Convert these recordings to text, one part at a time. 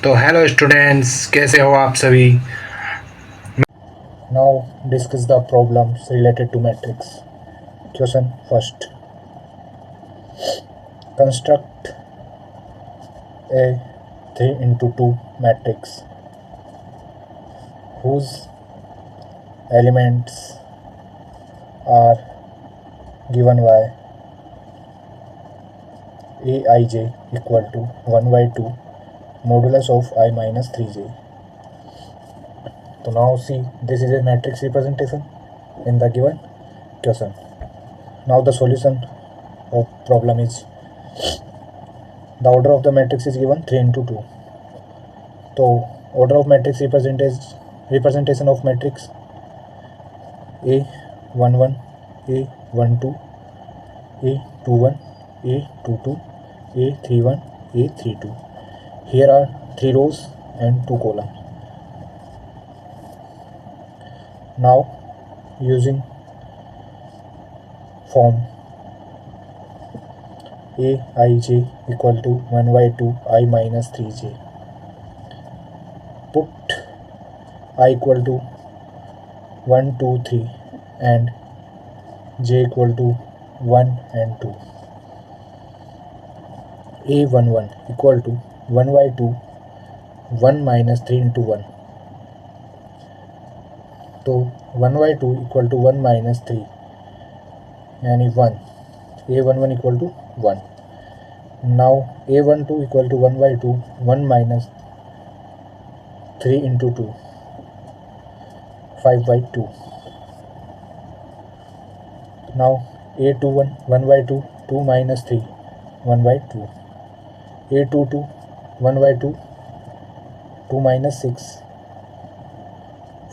तो hello students, कैसे हो आप सभी। Now discuss the problems related to matrix. Question first. Construct a 3 into 2 matrix whose elements are given by aij equal to 1 by 2 modulus of I minus 3j. So now see, this is a matrix representation in the given question. Now the solution of problem is, the order of the matrix is given 3 into 2. So order of matrix representation of matrix A11, A12, A21, A22, A31, A32. Here are 3 rows and 2 columns. Now using form Aij equal to 1 by 2 I minus 3j, put I equal to 1, 2, 3 and j equal to 1 and 2. A11 equal to 1 by 2 1 minus 3 into 1. So 1 by 2 equal to 1 minus 3 and 1. A11 equal to 1. Now A12 equal to 1 by 2 1 minus 3 into 2, 5 by 2. Now A21 1 by 2 2 minus 3 1 by 2. A22 1 by 2 2 minus 6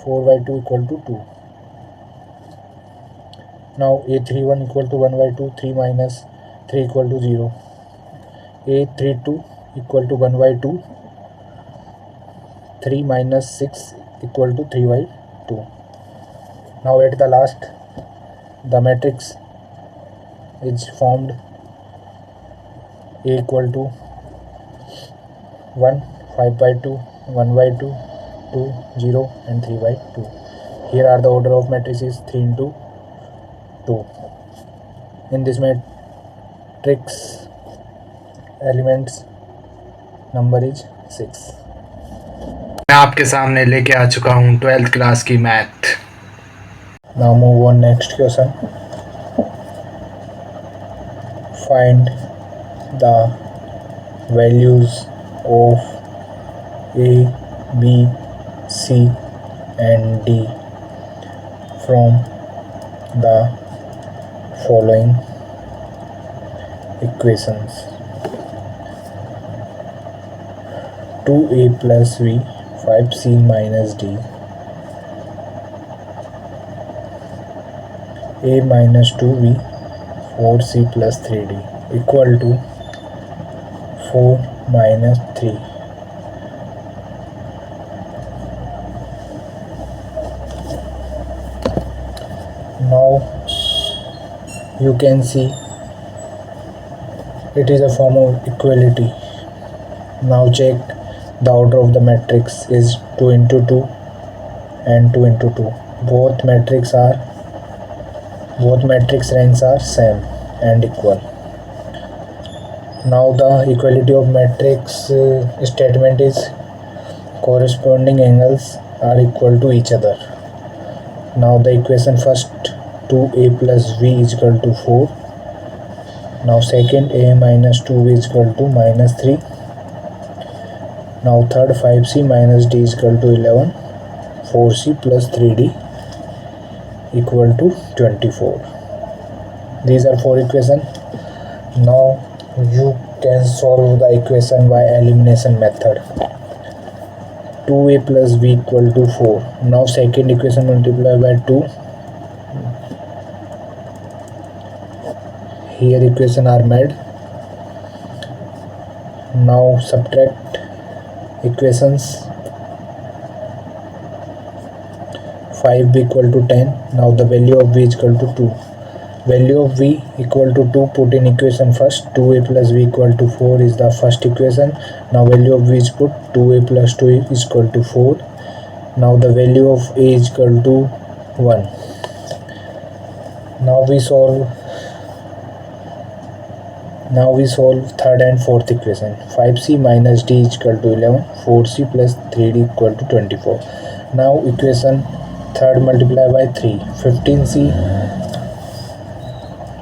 4 by 2 equal to 2. Now A31 equal to 1 by 2 3 minus 3 equal to 0. A32 equal to 1 by 2 3 minus 6 equal to 3 by 2. Now at the last, the matrix is formed A equal to 1 5 by 2 1 by 2 2 0 and 3 by 2. Here are the order of matrices 3 into 2. In this matrix elements number is 6. मैं आपके सामने लेके आ चुका हूँ 12th class की math. Now move on next question. Find the values of A, B, C and D from the following equations. 2A plus V 5C minus D, A minus 2V 4C plus 3D equal to 4 minus 3. Now you can see it is a form of equality. Now check, the order of the matrix is 2 into 2 and 2 into 2. Both matrix ranks are same and equal. Now the equality of matrix statement is, corresponding angles are equal to each other. Now the equation first, 2A plus V is equal to 4. Now second, A minus 2V is equal to minus 3. Now third, 5C minus D is equal to 11. 4C plus 3D equal to 24. These are 4 equations. Now you can solve the equation by elimination method. 2A plus V equal to 4. Now second equation multiply by 2. Here equation are made. Now subtract equations. 5 equal to 10. Now the value of V is equal to 2. Value of v equal to 2, put in equation first. 2a plus v equal to 4 is the first equation. Now value of v is put, 2a plus 2 is equal to 4. Now the value of a is equal to 1. Now we solve third and fourth equation. 5c minus d is equal to 11. 4c plus 3d equal to 24. Now equation third multiply by 3. 15c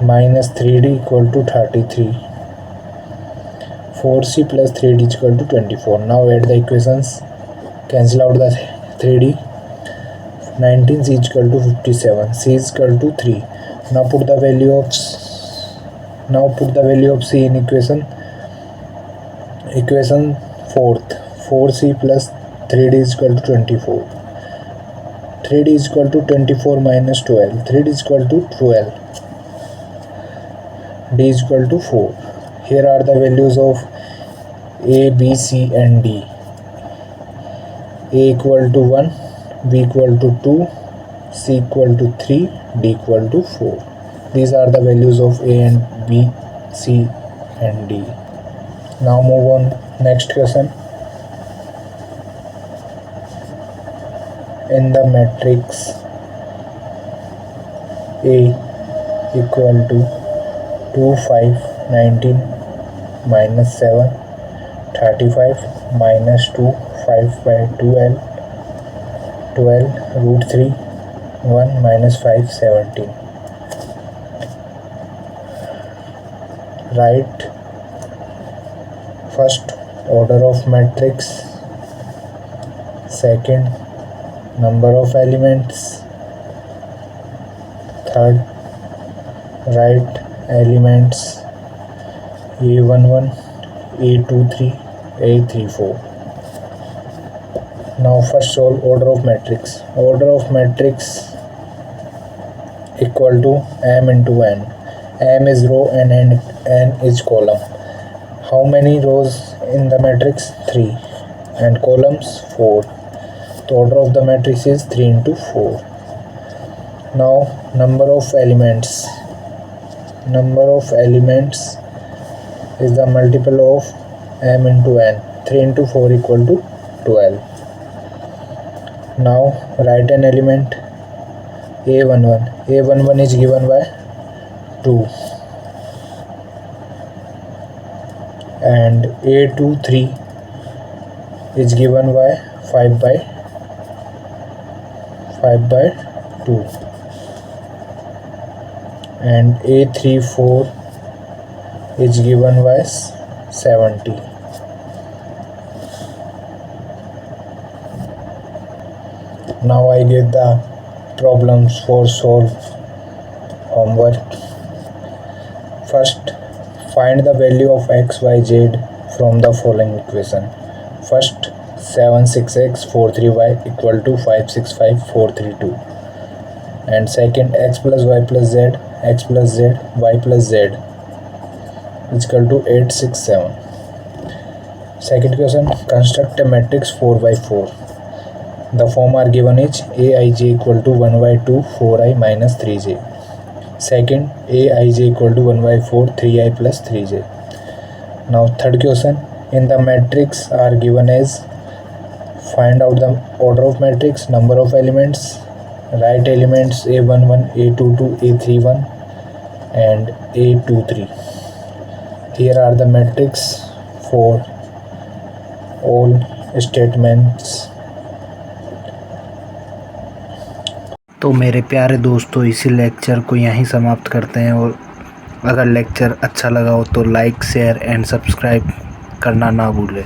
minus 3d equal to 33. 4c plus 3d is equal to 24. Now add the equations, cancel out the 3d. 19c is equal to 57. C is equal to 3. Now put the value of c in equation fourth. 4c plus 3d is equal to 24. 3d is equal to 24 minus 12. 3d is equal to 12. D is equal to 4. Here are the values of A, B, C and D. A equal to 1, B equal to 2, C equal to 3, D equal to 4. These are the values of A and B, C and D. Now move on next question. In the matrix A equal to 2, 5, 19, minus 7, 35, minus 2, 5 by 12, 12, root 3, 1, minus 5, 17. Write first order of matrix, second number of elements, third write elements A11, A23, A34. Now first solve order of matrix. Order of matrix equal to m into n. M is row and n is column. How many rows in the matrix? 3 and columns 4. The order of the matrix is 3 into 4. Now number of elements. Number of elements is the multiple of m into n. 3 into 4 equal to 12. Now write an element A11. A11 is given by 2 and A23 is given by 5 by 2 and A34 is given by 70. Now I get the problems for solve homework. First, find the value of x, y, z from the following equation. First, 7, 6x, 4, 3y equal to 5, 6, 5, 4, 3, 2. And second, x plus y plus z, x plus z, y plus z is equal to 8, 6, 7. Second question, construct a matrix 4 by 4. The form are given is Aij equal to 1 by 2, 4i minus 3j. Second, Aij equal to 1 by 4, 3i plus 3j. Now third question, in the matrix are given as find out the order of matrix, number of elements, write elements A11, A22, A31 and A23. Here are the matrix for all statements. तो मेरे प्यारे दोस्तों, इसी lecture को यहीं समाप्त करते हैं। और अगर लेक्चर अच्छा लगा हो तो लाइक, शेयर एंड सब्सक्राइब करना ना भूलें।